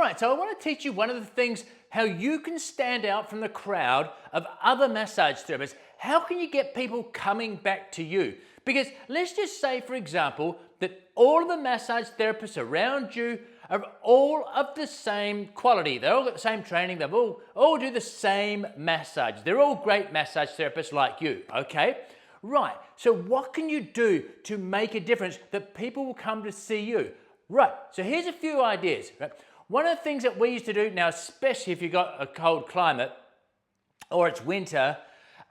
right, so I want to teach you one of the things, how you can stand out from the crowd of other massage therapists. How can you get people coming back to you? Because let's just say, for example, that all of the massage therapists around you are all of the same quality. They all got the same training. They all do the same massage. They're all great massage therapists like you, okay? Right, so what can you do to make a difference that people will come to see you? Right, so here's a few ideas. Right? One of the things that we used to do, now especially if you've got a cold climate or it's winter,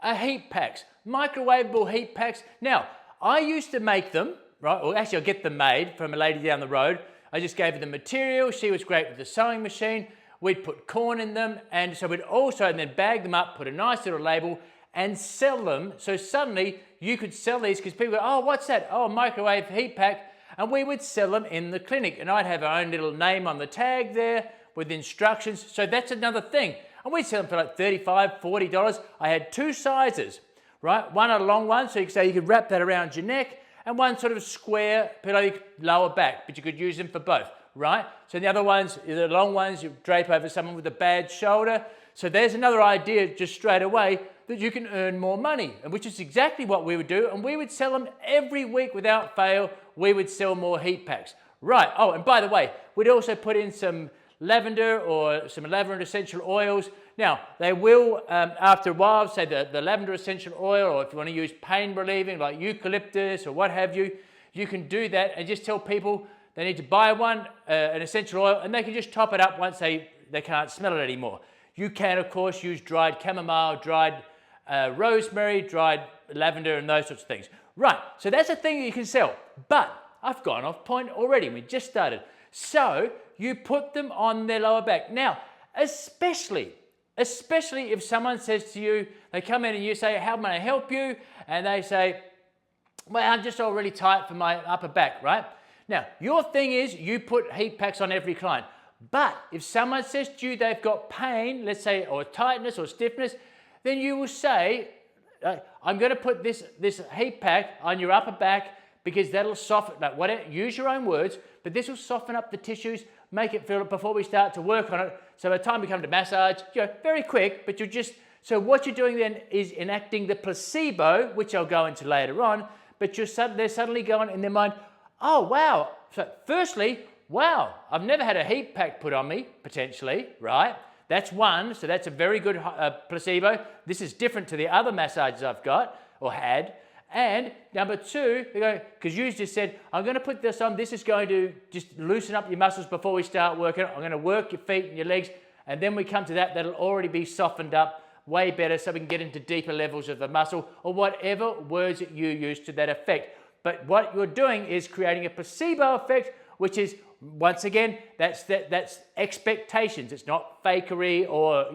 are heat packs, microwavable heat packs. Now, I used to make them, right? Well, actually, I'll get them made from a lady down the road. I just gave her the material. She was great with the sewing machine. We'd put corn in them. And so we'd also then bag them up, put a nice little label and sell them. So suddenly you could sell these because people go, oh, what's that? Oh, a microwave heat pack. And we would sell them in the clinic. And I'd have our own little name on the tag there with instructions. So that's another thing. And we'd sell them for like $35, $40. I had two sizes, right? One a long one, so you could wrap that around your neck, and one sort of square, lower back, but you could use them for both, right? So the other ones, the long ones, you drape over someone with a bad shoulder. So there's another idea just straight away that you can earn more money, which is exactly what we would do. And we would sell them every week without fail. We would sell more heat packs. Right, oh, and by the way, we'd also put in some lavender or some lavender essential oils. Now, they will, after a while, say the lavender essential oil, or if you want to use pain relieving like eucalyptus or what have you, you can do that and just tell people they need to buy one, an essential oil, and they can just top it up once they can't smell it anymore. You can, of course, use dried chamomile, dried rosemary, dried lavender, and those sorts of things. Right, so that's a thing that you can sell. But I've gone off point already. We just started. So you put them on their lower back. Now, especially if someone says to you, they come in and you say, how may I help you? And they say, well, I'm just all really tight for my upper back, right? Now, your thing is you put heat packs on every client. But if someone says to you they've got pain, let's say, or tightness or stiffness, then you will say, I'm going to put this heat pack on your upper back because that'll soften, whatever, use your own words, but this will soften up the tissues, make it feel it before we start to work on it. So by the time we come to massage, very quick, but so what you're doing then is enacting the placebo, which I'll go into later on, but they're suddenly going in their mind, oh, wow. So firstly, wow, I've never had a heat pack put on me, potentially, right? That's one, so that's a very good placebo. This is different to the other massages I've got or had. And number two, because you just said, I'm going to put this on, this is going to just loosen up your muscles before we start working. I'm going to work your feet and your legs, and then we come to that'll already be softened up way better so we can get into deeper levels of the muscle, or whatever words that you use to that effect. But what you're doing is creating a placebo effect, which is, once again, that's expectations. It's not fakery or,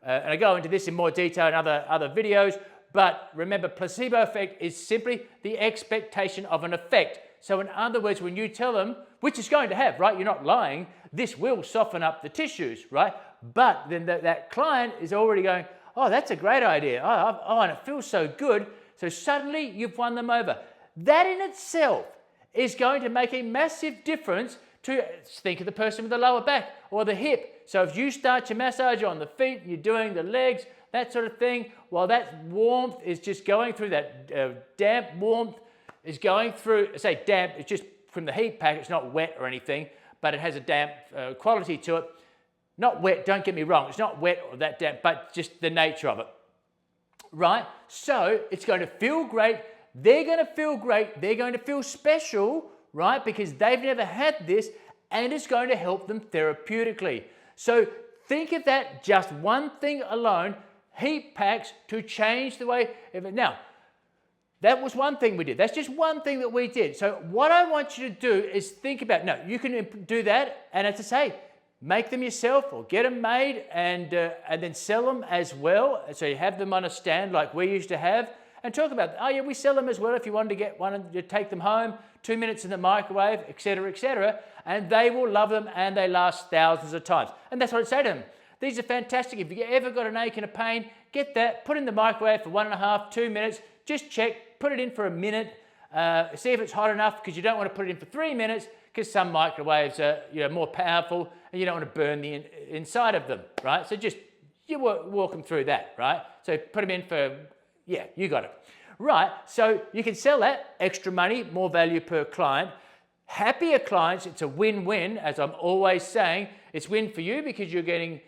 and I go into this in more detail in other videos. But remember, placebo effect is simply the expectation of an effect. So in other words, when you tell them, which is going to have, right? You're not lying. This will soften up the tissues, right? But then that client is already going, oh, that's a great idea. Oh, and it feels so good. So suddenly you've won them over. That in itself is going to make a massive difference to, think of the person with the lower back or the hip. So if you start your massage on the feet, you're doing the legs, that sort of thing, while that warmth is just going through, that damp warmth is going through, say damp, it's just from the heat pack, it's not wet or anything, but it has a damp quality to it. Not wet, don't get me wrong, it's not wet or that damp, but just the nature of it, right? So it's going to feel great, they're going to feel great, they're going to feel special, right? Because they've never had this, and it's going to help them therapeutically. So think of that, just one thing alone, heat packs to change the way. Now, that was one thing we did. That's just one thing that we did. So what I want you to do is think about, no, you can do that, and as I say, make them yourself or get them made and then sell them as well. So you have them on a stand like we used to have, and talk about, oh yeah, we sell them as well if you wanted to get one and you take them home, 2 minutes in the microwave, etc., and they will love them and they last thousands of times. And that's what I'd say to them. These are fantastic. If you ever got an ache and a pain, get that, put it in the microwave for 1.5, 2 minutes, just check, put it in for a minute, see if it's hot enough, because you don't want to put it in for 3 minutes, because some microwaves are more powerful and you don't want to burn the inside of them, right? So just you walk them through that, right? So put them in for, yeah, you got it. Right, so you can sell that, extra money, more value per client. Happier clients, it's a win-win, as I'm always saying. It's win for you because you're getting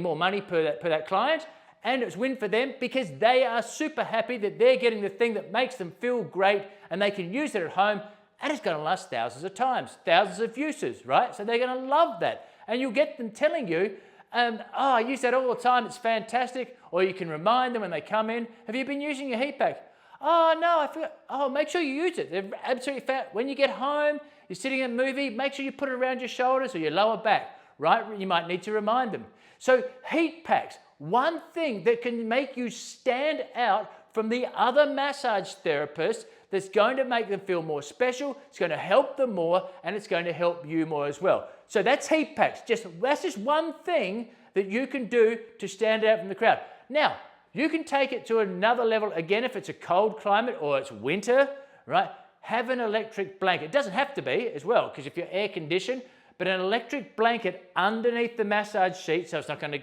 more money per that client, and it's win for them because they are super happy that they're getting the thing that makes them feel great and they can use it at home, and it's going to last thousands of times, thousands of uses, right? So they're going to love that. And you'll get them telling you, oh, I use that all the time, it's fantastic. Or you can remind them when they come in, have you been using your heat pack? Oh, no, I forgot. Oh, make sure you use it. They're absolutely fat. When you get home, you're sitting in a movie, make sure you put it around your shoulders or your lower back, right? You might need to remind them. So heat packs, one thing that can make you stand out from the other massage therapists, that's going to make them feel more special, it's going to help them more, and it's going to help you more as well. So that's heat packs. That's just one thing that you can do to stand out from the crowd. Now, you can take it to another level. Again, if it's a cold climate or it's winter, right? Have an electric blanket. It doesn't have to be as well, because if you're air conditioned, but an electric blanket underneath the massage sheet, so it's not going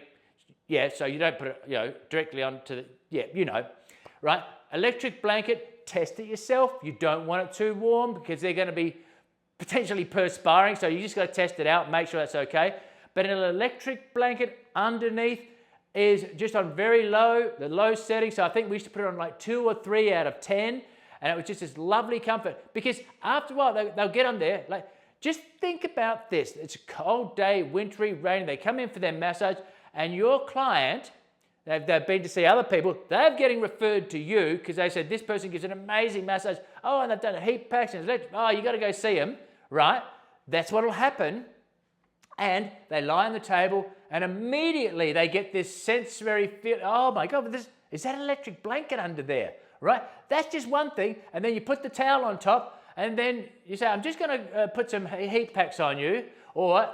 to, so you don't put it, directly onto the, right? Electric blanket, test it yourself. You don't want it too warm because they're going to be potentially perspiring, so you just got to test it out, make sure that's okay. But an electric blanket underneath is just on very low, the low setting. So I think we used to put it on like 2 or 3 out of 10. And it was just this lovely comfort. Because after a while, they'll get on there. Like, just think about this. It's a cold day, wintry, rainy. They come in for their massage. And your client, they've been to see other people. They're getting referred to you because they said, this person gives an amazing massage. Oh, and they've done heat packs. And oh, you got to go see them, right? That's what will happen. And they lie on the table and immediately they get this sensory feel. Oh my God, is that an electric blanket under there, right? That's just one thing. And then you put the towel on top and then you say, I'm just going to put some heat packs on you. Or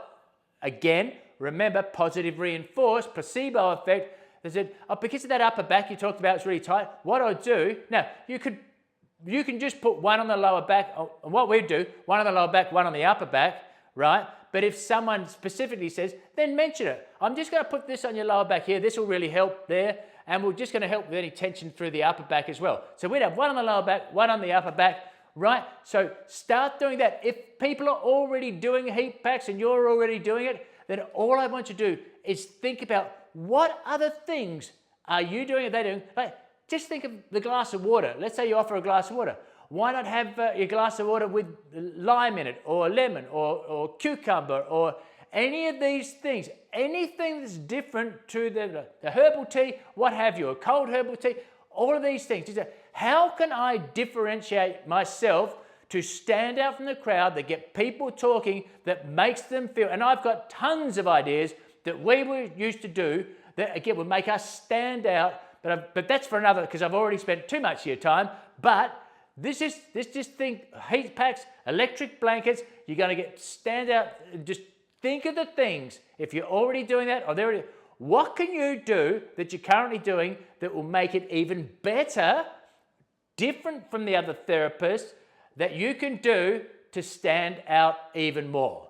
again, remember, positive reinforced, placebo effect. They said, oh, because of that upper back you talked about, it's really tight. What I'll do, now you can just put one on the lower back. And what we do, one on the lower back, one on the upper back, right? But if someone specifically says, then mention it. I'm just going to put this on your lower back here. This will really help there. And we're just going to help with any tension through the upper back as well. So we'd have one on the lower back, one on the upper back, right? So start doing that. If people are already doing heat packs and you're already doing it, then all I want you to do is think about what other things are you doing or they doing. Like, just think of the glass of water. Let's say you offer a glass of water. Why not have your glass of water with lime in it, or lemon, or cucumber, or any of these things? Anything that's different to the herbal tea, what have you, a cold herbal tea, all of these things. How can I differentiate myself to stand out from the crowd, that get people talking, that makes them feel, and I've got tons of ideas that we were used to do that, again, would make us stand out, but that's for another, because I've already spent too much of your time, but this just think heat packs, electric blankets, you're going to get stand out. Just think of the things, if you're already doing that, or they're already, what can you do that you're currently doing that will make it even better, different from the other therapists, that you can do to stand out even more?